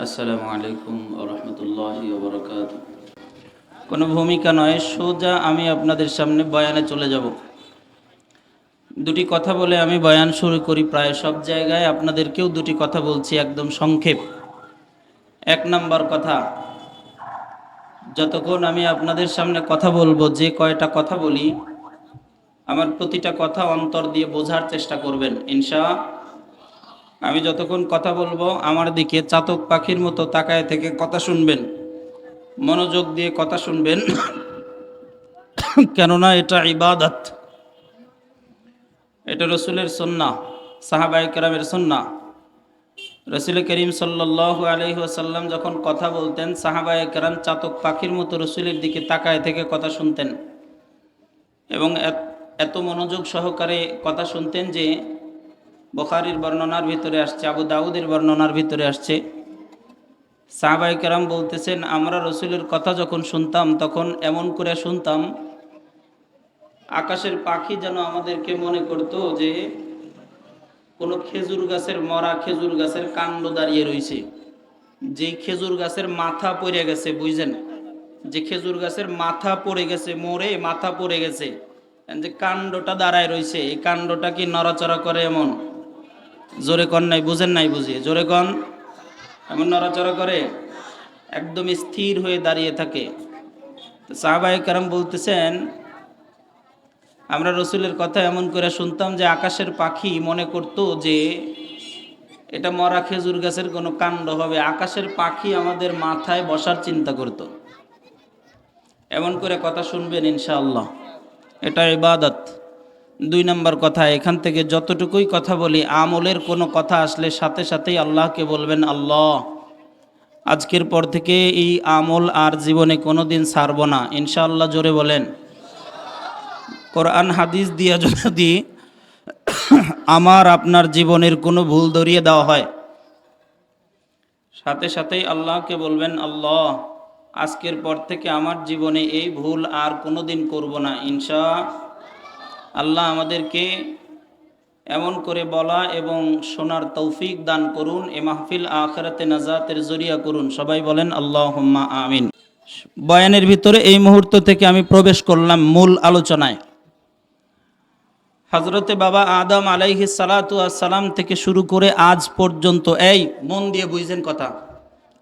আসসালামু আলাইকুম ওয়া রাহমাতুল্লাহি ওয়া বারাকাতুহু। কোনো ভূমিকা নয়, সোজা আমি আপনাদের সামনে বয়ানে চলে যাব। দুটি কথা বলে আমি বয়ান শুরু করি। প্রায় সব জায়গায় আপনাদেরকেও দুটি কথা বলছি, একদম সংক্ষেপ। এক নাম্বার কথা, যতক্ষণ আমি আপনাদের সামনে কথা বলবো, যে কয়টা কথা বলি, আমার প্রতিটা কথা অন্তর দিয়ে বোঝার চেষ্টা করবেন ইনশাআল্লাহ। আমি যতক্ষণ কথা বলবো আমার দিকে চাতক পাখির মতো তাকায় থেকে কথা শুনবেন, মনোযোগ দিয়ে কথা শুনবেন, কেননা এটা ইবাদত, এটা রসুলের সুন্নাহ, সাহাবায়ে কেরামের সুন্নাহ। রসুল করিম সাল্লাল্লাহু আলাইহি ওয়াসাল্লাম যখন কথা বলতেন, সাহাবায়ে কেরাম চাতক পাখির মতো রসুলের দিকে তাকায় থেকে কথা শুনতেন এবং এত মনোযোগ সহকারে কথা শুনতেন যে বুখারীর বর্ণনার ভিতরে আসছে, আবু দাউদের বর্ণনার ভিতরে আসছে, সাহাবায়ে কেরাম বলতেছেন, আমরা রসুলের কথা যখন শুনতাম তখন এমন করে শুনতাম, আকাশের পাখি যেন আমাদেরকে মনে করতো যে কোনো খেজুর গাছের, মরা খেজুর গাছের কাণ্ড দাঁড়িয়ে রয়েছে। যে খেজুর গাছের মাথা পড়ে গেছে, বুঝছেন, যে খেজুর গাছের মাথা পড়ে গেছে, মরে মাথা পড়ে গেছে, যে কাণ্ডটা দাঁড়ায় রয়েছে, এই কাণ্ডটা কি নড়াচড়া করে? এমন জোরে কন নাই, বুঝেন নাই, বুঝিয়ে জোরে কন। এমন নড়াচড়া করে, একদম স্থির হয়ে দাঁড়িয়ে থাকে। সাহাবায়ে কেরাম বলতেছেন, আমরা রসুলের কথা এমন করে শুনতাম যে আকাশের পাখি মনে করত যে এটা মরা খেজুর গাছের কোনো কাণ্ড হবে। আকাশের পাখি আমাদের মাথায় বসার চিন্তা করত। এমন করে কথা শুনবেন ইনশাআল্লাহ, এটা ইবাদত। দুই নম্বর কথা, এখান থেকে যতটুকুই কথা বলি, আমলের কোনো কথা আসলে সাথে সাথেই আল্লাহকে বলবেন, আল্লাহ আজকের পর থেকে এই আমল আর জীবনে কোনো দিন ছাড়ব না ইনশাআল্লাহ। জোরে বলেন। কোরআন হাদিস দিয়ে যদি আমার আপনার জীবনের কোনো ভুল ধরিয়ে দেওয়া হয়, সাথে সাথেই আল্লাহকে বলবেন, আল্লাহ আজকের পর থেকে আমার জীবনে এই ভুল আর কোনো দিন করব না ইনশাআল্লাহ। আমাদেরকে এমন করে বলা এবং শোনার তৌফিক দান করুন, এ মাহফিল আখিরাতে নাজাতের জরিয়া করুন। সবাই বলেন আল্লাহুম্মা আমিন। বয়ানের ভিতরে এই মুহূর্ত থেকে আমি প্রবেশ করলাম মূল আলোচনায়। হযরতে বাবা আদম আলাইহিস সালাতু ওয়াস সালাম থেকে শুরু করে আজ পর্যন্ত, এই মন দিয়ে বুঝছেন কথা,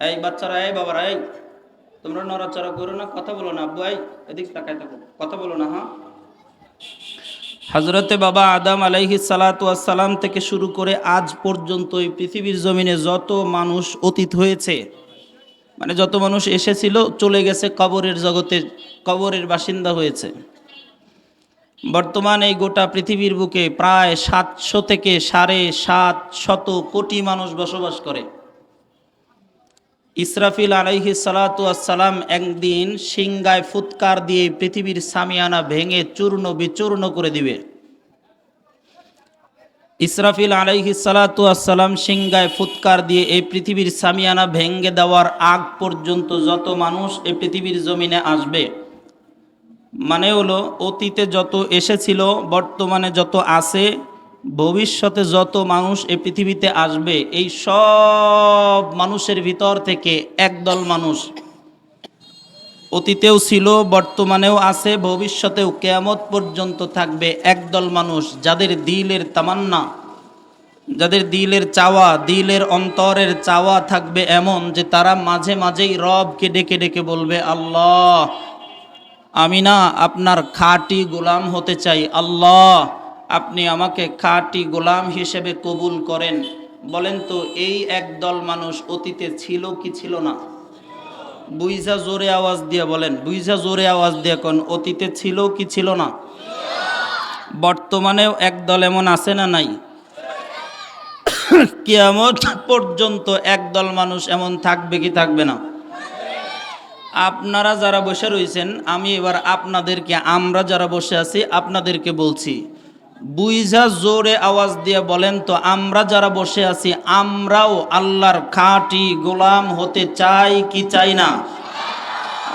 এই বাচ্চারা, এই বাবারা, এই তোমরা নড়াচড়া করো না, কথা বলো না, আব্বু এই এদিক তাকায় থাকো, কথা বলো না। হ্যাঁ, হযরতে বাবা আদম আলাইহিস সালাতু ওয়াস সালাম থেকে শুরু করে আজ পর্যন্ত এই পৃথিবীর জমিনে যত মানুষ অতীত হয়েছে, মানে যত মানুষ এসেছিল চলে গেছে কবরের জগতে, কবরের বাসিন্দা হয়েছে। বর্তমান এই গোটা পৃথিবীর বুকে প্রায় 700 থেকে 750 কোটি মানুষ বসবাস করে। ইসরাফিল আলাইহিস সালাতু ওয়াস সালাম একদিন সিংগায় ফুৎকার দিয়ে পৃথিবীর সামিয়ানা ভেঙে চূর্ণ বিচূর্ণ করে দিবে। ইসরাফিল আলাইহিস সালাতু ওয়াস সালাম সিংগায় ফুৎকার দিয়ে এই পৃথিবীর সামিয়ানা ভেঙে দেওয়ার আগ পর্যন্ত যত মানুষ এই পৃথিবীর জমিনে আসবে, মানে হলো অতীতে যত এসেছিল, বর্তমানে যত আছে, ভবিষ্যতে যত মানুষ এই পৃথিবীতে আসবে, এই সব মানুষের ভিতর থেকে একদল মানুষ অতীতেও ছিল, বর্তমানেও আছে, ভবিষ্যতেও কিয়ামত পর্যন্ত থাকবে একদল মানুষ, যাদের দিলের তামান্না, যাদের দিলের চাওয়া, দিলের অন্তরের চাওয়া থাকবে এমন যে তারা মাঝে মাঝেই রবকে ডেকে ডেকে বলবে, আল্লাহ আমি না আপনার খাঁটি গোলাম হতে চাই, আল্লাহ আপনি আমাকে খাঁটি গোলাম হিসেবে কবুল করেন। বলেন তো, এই একদল মানুষ অতীতে ছিল কি ছিল না? বুইঝা জোরে আওয়াজ দিয়ে বলেন, বুইঝা জোরে আওয়াজ দিয়ে কোন, অতীতে ছিল কি ছিল না? বর্তমানেও একদল এমন আছে না নাই? কিয়ামত পর্যন্ত একদল মানুষ এমন থাকবে কি থাকবে না? আপনারা যারা বসে রয়েছেন, আমি এবার আপনাদেরকে, আমরা যারা বসে আছি আপনাদেরকে বলছি, বুইঝা জোরে আওয়াজ দিয়ে বলেন তো, আমরা যারা বসে আছি আমরাও আল্লাহর খাঁটি গোলাম হতে চাই কি চাই না?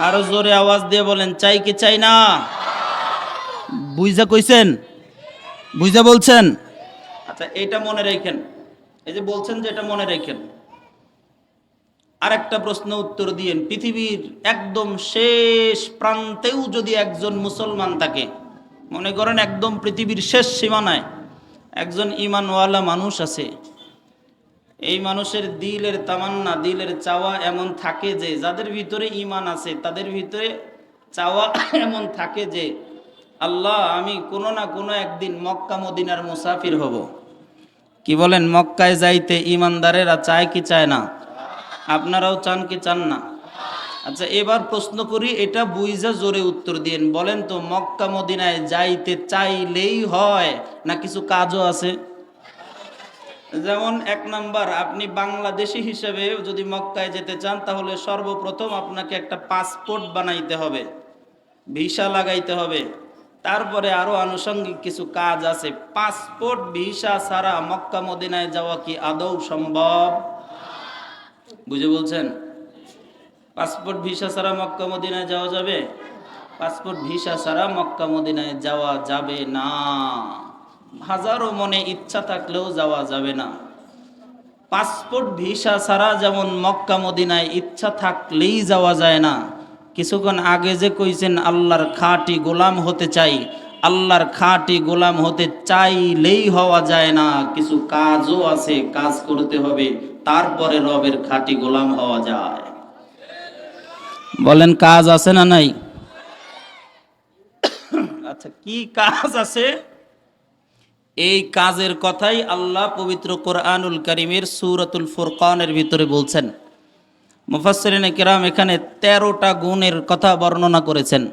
আরো জোরে আওয়াজ দিয়ে বলেন, চাই কি চাই না? বুইঝা কইছেন? বুইঝা বলছেন? আচ্ছা, এটা মনে রাখেন, এই যে বলছেন যে এটা মনে রাখেন, আরেকটা প্রশ্ন উত্তর দিয়েন, পৃথিবীর একদম শেষ প্রান্তেও যদি একজন মুসলমান থাকে, মনে করেন একদম পৃথিবীর শেষ সীমানায় একজন ঈমানওয়ালা মানুষ আছে, এই মানুষের দিলের তামান্না, দিলের চাওয়া এমন থাকে যে, যাদের ভিতরে ঈমান আছে তাদের ভিতরে চাওয়া এমন থাকে যে, আল্লাহ আমি কোনো না কোনো একদিন মক্কা মদিনার মুসাফির হব। কি বলেন? মক্কায় যাইতে ঈমানদারেরা চায় কি চায় না? আপনারাও চান কি চান না? আচ্ছা, এবার প্রশ্ন করি, এটা বুঝা জোরে উত্তর দিয়েন। বলেন তো, মক্কা মদিনায় যাইতে চাইলেই হয় না কিছু কাজও আছে? যেমন এক নাম্বার, আপনি বাংলাদেশি হিসেবে যদি মক্কায় যেতে চান, তাহলে সর্বপ্রথম আপনাকে একটা পাসপোর্ট বানাইতে হবে, ভিসা লাগাইতে হবে, তারপরে আরো আনুষঙ্গিক কিছু কাজ আছে। পাসপোর্ট ভিসা ছাড়া মক্কা মদিনায় যাওয়া কি আদৌ সম্ভব? বুঝে বলছেন? পাসপোর্ট ভিসা ছাড়া মক্কা মদিনায় যাওয়া যাবে? পাসপোর্ট ভিসা ছাড়া মক্কা মদিনায় যাওয়া যাবে না। হাজারো মনে ইচ্ছা থাকলেও যাওয়া যাবে না। পাসপোর্ট ভিসা ছাড়া যেমন মক্কা মদিনায় ইচ্ছা থাকলেই যাওয়া যায় না, কিছুক্ষণ আগে যে কইছেন আল্লাহর খাঁটি গোলাম হতে চাই, আল্লাহর খাঁটি গোলাম হতে চাইলেই হওয়া যায় না, কিছু কাজও আছে, কাজ করতে হবে, তারপরে রবের খাঁটি গোলাম হওয়া যায়। বলেন, কাজ আছে না নাই? আচ্ছা, কি কাজ আছে? এই কাজের কথাই আল্লাহ পবিত্র কোরআনুল কারীমের সূরাতুল ফুরকানের ভিতরে বলছেন। মুফাসসিরিনে কিরাম এখানে 13টা গুণের কথা বর্ণনা করেছেন।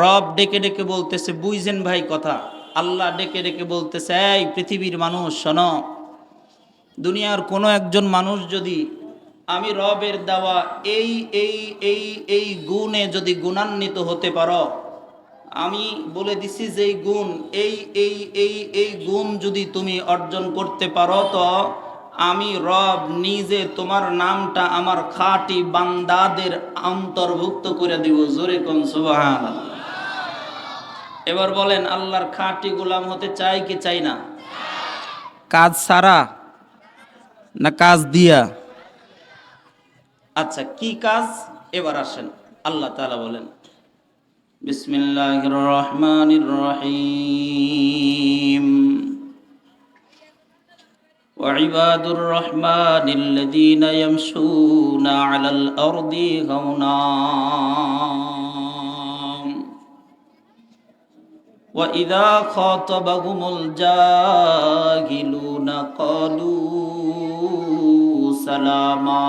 রব ডেকে ডেকে বলতেছে, বুঝছেন ভাই কথা? আল্লাহ ডেকে ডেকে বলতেছে, এই পৃথিবীর মানুষ শোনো, দুনিয়ার কোনো একজন মানুষ যদি আমি রবের দেওয়া এই এই এই এই গুণে যদি গুণান্বিত হতে পারো, আমি বলে দিছি যে গুণ এই এই এই এই গুণ যদি তুমি অর্জন করতে পারো, তো আমি রব নিজে তোমার নামটা আমার খাঁটি বান্দাদের অন্তর্ভুক্ত করে দিব। জোরে কোন সুবহানাল্লাহ। এবার বলেন, আল্লাহর খাঁটি গোলাম হতে চাই কি চাই না? কাজ ছাড়া না কাজ দিয়া? আচ্ছা, কি কাজ? এবার আসেন, আল্লাহ তাআলা বলেন, বিসমিল্লাহির রহমানির রহিম, وعباد الرحمن الذين يمشون على الأرض هونا وإذا خاطبهم الجاهلون قالوا سلاما।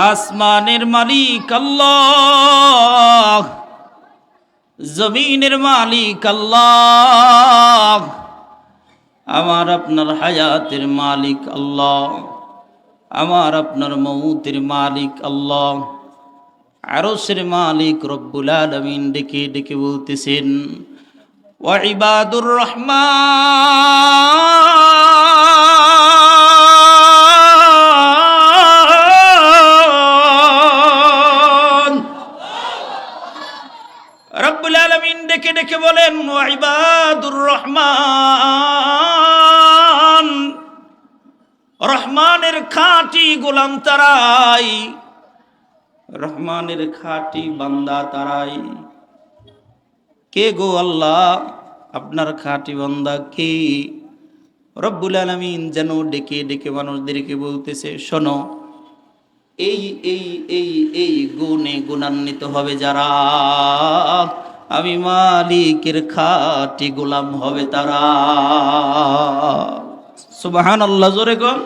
আসমানের মালিক আল্লাহ, জমিনের মালিক আল্লাহ, আমার আপনার হায়াতের মালিক আল্লাহ, আমার আপনার মউতের মালিক আল্লাহ, আরশের মালিক রব্বুল আলামিন ডেকে ডেকে বলতেছেন, ওয়া ইবাদুর রহমান, রব্বুল আলামিন ডেকে ডেকে বলেন, ওয়া ইবাদুর রহমান, রহমানের খাঁটি গোলাম তারাই, রহমানের খাঁটি বান্দা তারাই। কে গো আল্লাহ? আপনার খাঁটি বান্দা কে? রব্বুল আলামিন যেন ডেকে ডেকে মানুষদেরকে বলতেছে, শোনো, এই এই এই এই গুণে গুণান্বিত হবে যারা, আমি মালিকের খাঁটি গোলাম হবে তারা। সুবহানাল্লাহ, জোরে কোন।